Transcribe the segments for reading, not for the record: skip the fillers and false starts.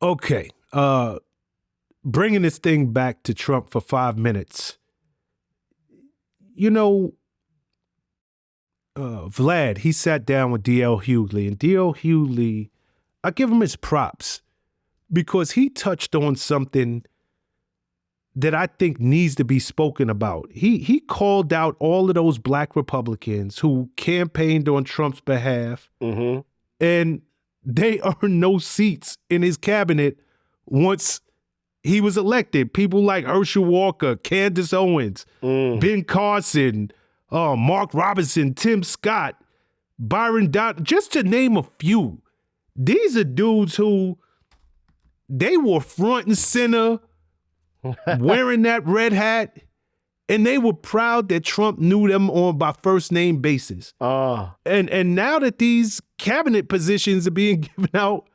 Okay. Bringing this thing back to Trump for 5 minutes. You know, Vlad, he sat down with D.L. Hughley, and D.L. Hughley, I give him his props because he touched on something that I think needs to be spoken about. He called out all of those black Republicans who campaigned on Trump's behalf, and they earned no seats in his cabinet once he was elected. People like Herschel Walker, Candace Owens, Ben Carson, Mark Robinson, Tim Scott, Byron Dot, just to name a few. These are dudes who they were front and center wearing that red hat, and they were proud that Trump knew them on by first name basis. And now that these cabinet positions are being given out,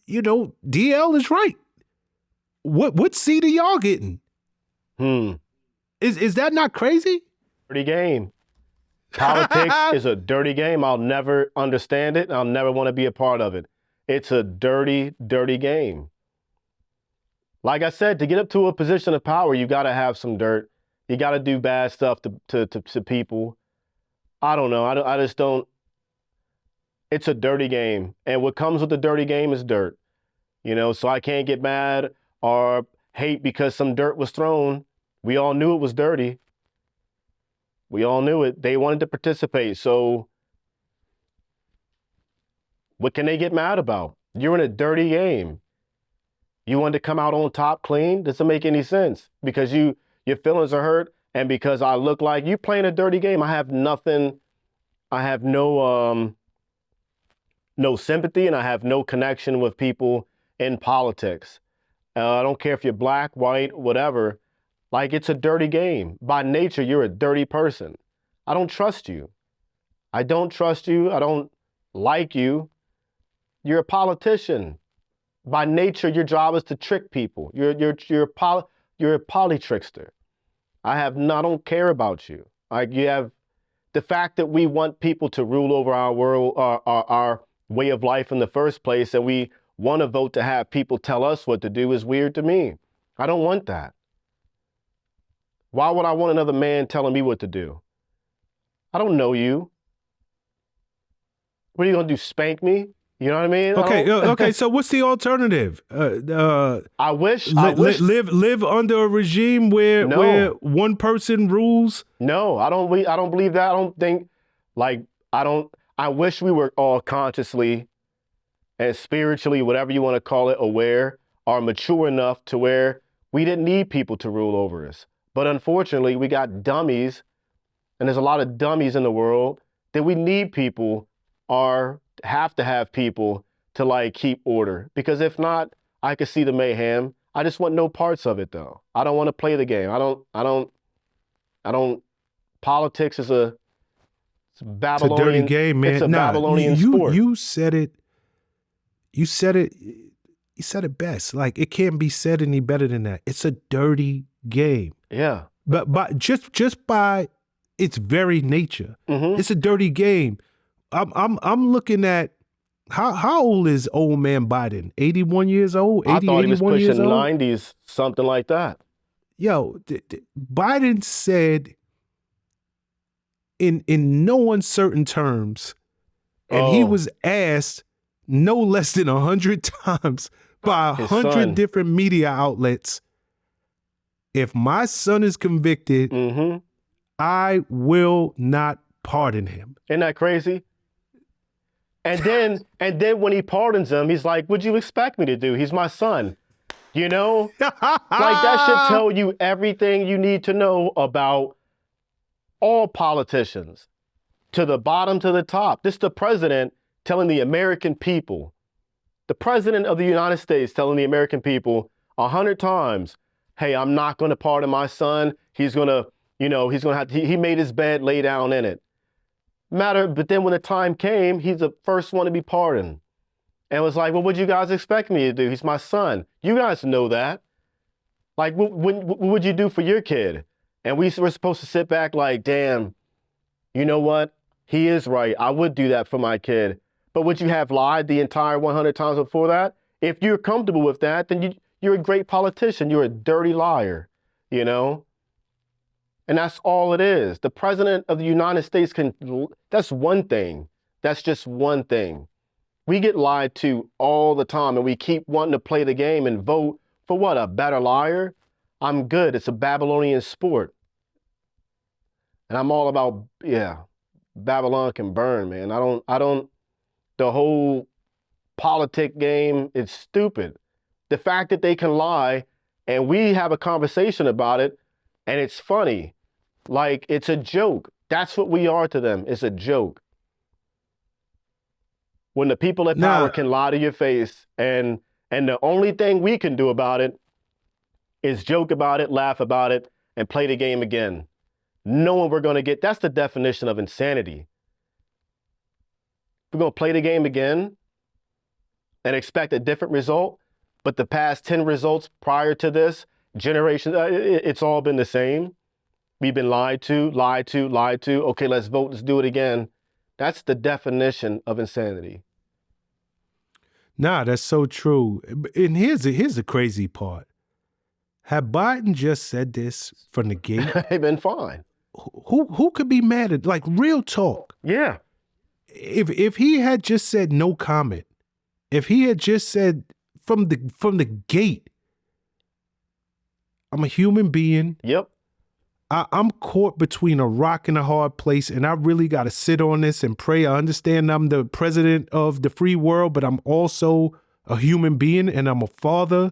you know, DL is right. What seat are y'all getting? Is that not crazy? Dirty game. Politics is a dirty game. I'll never understand it. I'll never want to be a part of it. It's a dirty, dirty game. Like I said, to get up to a position of power, you got to have some dirt. You got to do bad stuff to people. I don't know. I just don't. It's a dirty game. And what comes with the dirty game is dirt. You know, so I can't get mad or hate because some dirt was thrown. We all knew it was dirty. We all knew it. They wanted to participate. So what can they get mad about? You're in a dirty game. You wanted to come out on top clean? Doesn't make any sense because your feelings are hurt and because I look like you playing a dirty game. I have nothing. I have no sympathy and I have no connection with people in politics. I don't care if you're black, white, whatever. Like, it's a dirty game. By nature, you're a dirty person. I don't trust you. I don't trust you. I don't like you. You're a politician. By nature, your job is to trick people. You're a polytrickster. I don't care about you. Like, you have the fact that we want people to rule over our world, our way of life in the first place, and we want to vote to have people tell us what to do is weird to me. I don't want that. Why would I want another man telling me what to do? I don't know you. What are you going to do, spank me? You know what I mean? Okay. So what's the alternative? I wish live under a regime where one person rules. No, I don't believe that. I don't think I wish we were all consciously and spiritually, whatever you want to call it, aware or mature enough to where we didn't need people to rule over us. But unfortunately, we got dummies, and there's a lot of dummies in the world that we need people or have to have people to like keep order. Because if not, I could see the mayhem. I just want no parts of it though. I don't want to play the game. I don't, politics is a Babylonian. It's a dirty game, man. It's a Babylonian sport. You said it. You said it best. Like, it can't be said any better than that. It's a dirty game. Yeah. But just by its very nature, it's a dirty game. I'm looking at how old is old man Biden? 81 years old? 80, I thought he was pushing 90s, 90s, something like that. Yo, Biden said in no uncertain terms, and he was asked no less than 100 times by 100 different media outlets, if my son is convicted, I will not pardon him. Isn't that crazy? And then when he pardons him, he's like, what'd you expect me to do? He's my son. You know? Like, that should tell you everything you need to know about all politicians, to the bottom to the top. This is the president telling the American people, the president of the United States telling the American people 100 times, hey, I'm not going to pardon my son. He's going to, he made his bed, lay down in it. But then when the time came, he's the first one to be pardoned. And was like, well, what'd you guys expect me to do? He's my son. You guys know that. Like, what would you do for your kid? And we were supposed to sit back like, damn, you know what? He is right. I would do that for my kid. But would you have lied the entire 100 times before that? If you're comfortable with that, then you're a great politician. You're a dirty liar, you know? And that's all it is. The president of the United States that's one thing. That's just one thing. We get lied to all the time, and we keep wanting to play the game and vote for what, a better liar? I'm good. It's a Babylonian sport. And I'm all about, yeah, Babylon can burn, man. The whole politic game, it's stupid. The fact that they can lie and we have a conversation about it and it's funny, like it's a joke. That's what we are to them. It's a joke. When the people in power can lie to your face and the only thing we can do about it is joke about it, laugh about it, and play the game again. Knowing we're going to get, that's the definition of insanity. We're going to play the game again and expect a different result, but the past 10 results prior to this, generations, it's all been the same. We've been lied to. Okay, let's vote, let's do it again. That's the definition of insanity. Nah, that's so true. And here's the crazy part. Had Biden just said this from the gate, they've been fine. Who could be mad at, like, real talk? Yeah. If he had just said no comment, if he had just said from the gate, I'm a human being. Yep. I'm caught between a rock and a hard place, and I really got to sit on this and pray. I understand I'm the president of the free world, but I'm also a human being, and I'm a father,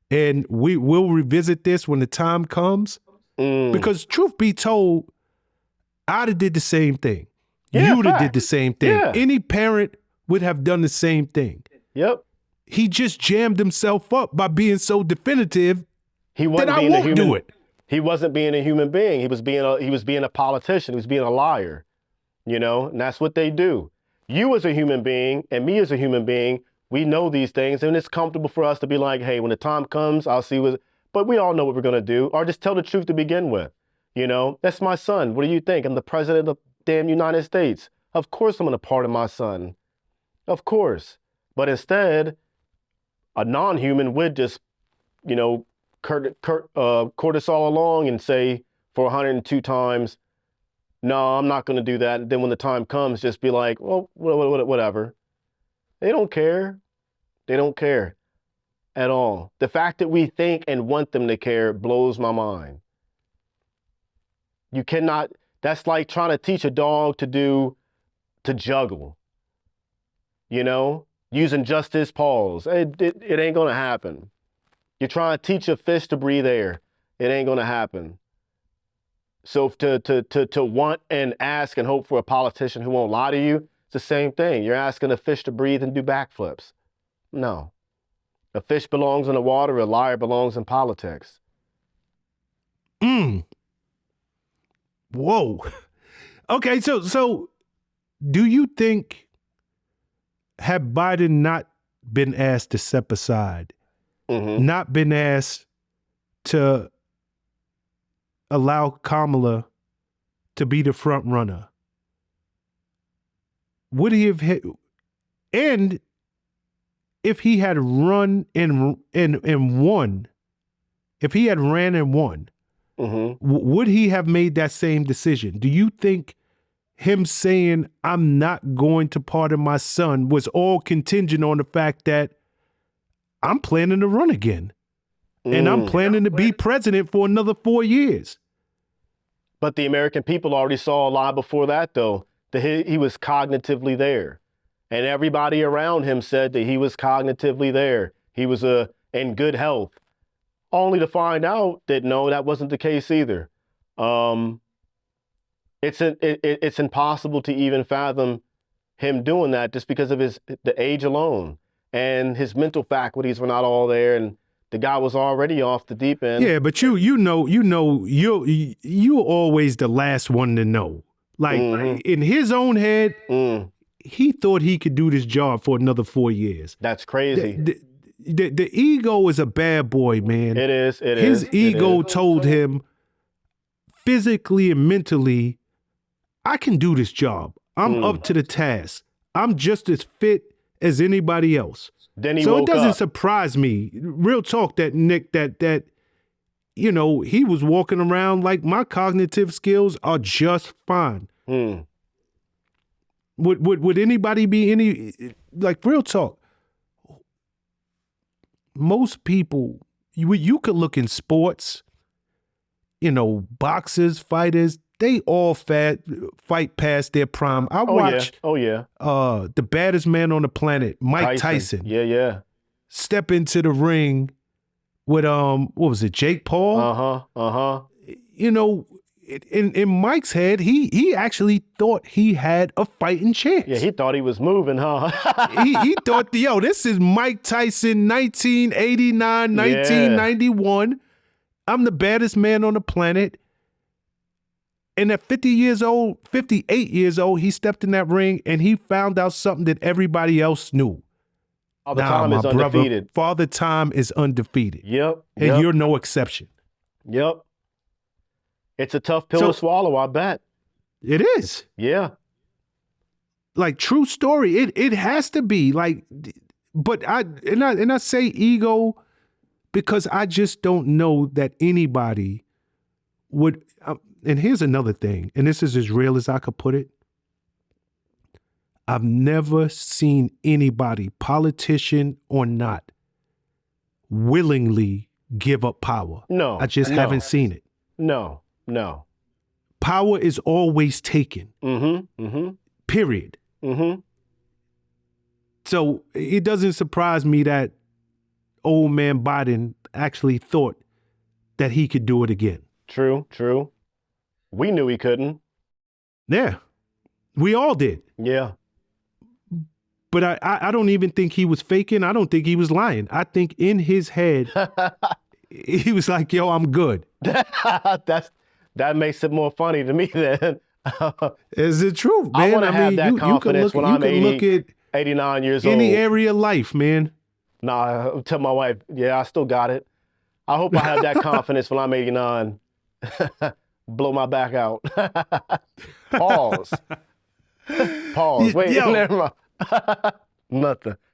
and we will revisit this when the time comes. Because truth be told, I'd have did the same thing. Yeah, you would have did the same thing. Yeah. Any parent would have done the same thing. Yep. He just jammed himself up by being so definitive that I won't do it. He wasn't being a human being. He was being a politician. He was being a liar, you know, and that's what they do. You as a human being and me as a human being, we know these things, and it's comfortable for us to be like, hey, when the time comes, I'll see what, but we all know what we're going to do, or just tell the truth to begin with. You know, that's my son. What do you think? I'm the president of the damn United States. Of course I'm going to pardon my son. Of course. But instead, a non-human would just, you know, court us all along and say for 102 times, no, I'm not going to do that. And then when the time comes, just be like, well, whatever. They don't care. They don't care at all. The fact that we think and want them to care blows my mind. You cannot, that's like trying to teach a dog to juggle, you know, using just his paws. It ain't going to happen. You're trying to teach a fish to breathe air. It ain't going to happen. So to want and ask and hope for a politician who won't lie to you, it's the same thing. You're asking a fish to breathe and do backflips. No. A fish belongs in the water. A liar belongs in politics. Whoa. Okay, so do you think, had Biden not been asked to step aside, not been asked to allow Kamala to be the front runner, would he have hit? And if he had run and won, if he had ran and won, would he have made that same decision? Do you think him saying, I'm not going to pardon my son, was all contingent on the fact that I'm planning to run again and I'm planning to be president for another 4 years? But the American people already saw a lie before that, though, that he was cognitively there. And everybody around him said that he was cognitively there. He was in good health, only to find out that, no, that wasn't the case either. It's impossible to even fathom him doing that just because of the age alone. And his mental faculties were not all there, and the guy was already off the deep end. Yeah, but you're always the last one to know. Like in his own head, he thought he could do this job for another 4 years. That's crazy. The ego is a bad boy, man. It is. His ego told him physically and mentally, I can do this job. I'm up to the task. I'm just as fit as anybody else. Then he So it woke doesn't up. surprise me, real talk, that Nick, that you know, he was walking around like my cognitive skills are just fine. Would anybody be any, like, real talk? Most people, you could look in sports, you know, boxers, fighters, they all fight past their prime. I watched the baddest man on the planet, Mike Tyson. Yeah. Step into the ring with what was it, Jake Paul? You know, in Mike's head, he actually thought he had a fighting chance. Yeah, he thought he was moving, huh? he thought, yo, this is Mike Tyson, 1989, 1991. I'm the baddest man on the planet. And at 58 years old, he stepped in that ring and he found out something that everybody else knew. Father Time is undefeated. Father Time is undefeated. Yep. And you're no exception. Yep. It's a tough pill to swallow, I bet. It is. Yeah. Like, true story. It has to be. Like, but I say ego because I just don't know that anybody would. And here's another thing, and this is as real as I could put it. I've never seen anybody, politician or not, willingly give up power. No. I just haven't seen it. No. Power is always taken. Period. So it doesn't surprise me that old man Biden actually thought that he could do it again. True. We knew he couldn't. Yeah, we all did. Yeah. But I don't even think he was faking. I don't think he was lying. I think in his head, he was like, yo, I'm good. That makes it more funny to me then. Is it true, man? I want to have that confidence when I'm 89 years old. Any area of life, man. Nah, tell my wife, yeah, I still got it. I hope I have that confidence when I'm 89. Blow my back out. Pause. Wait, never mind. Nothing.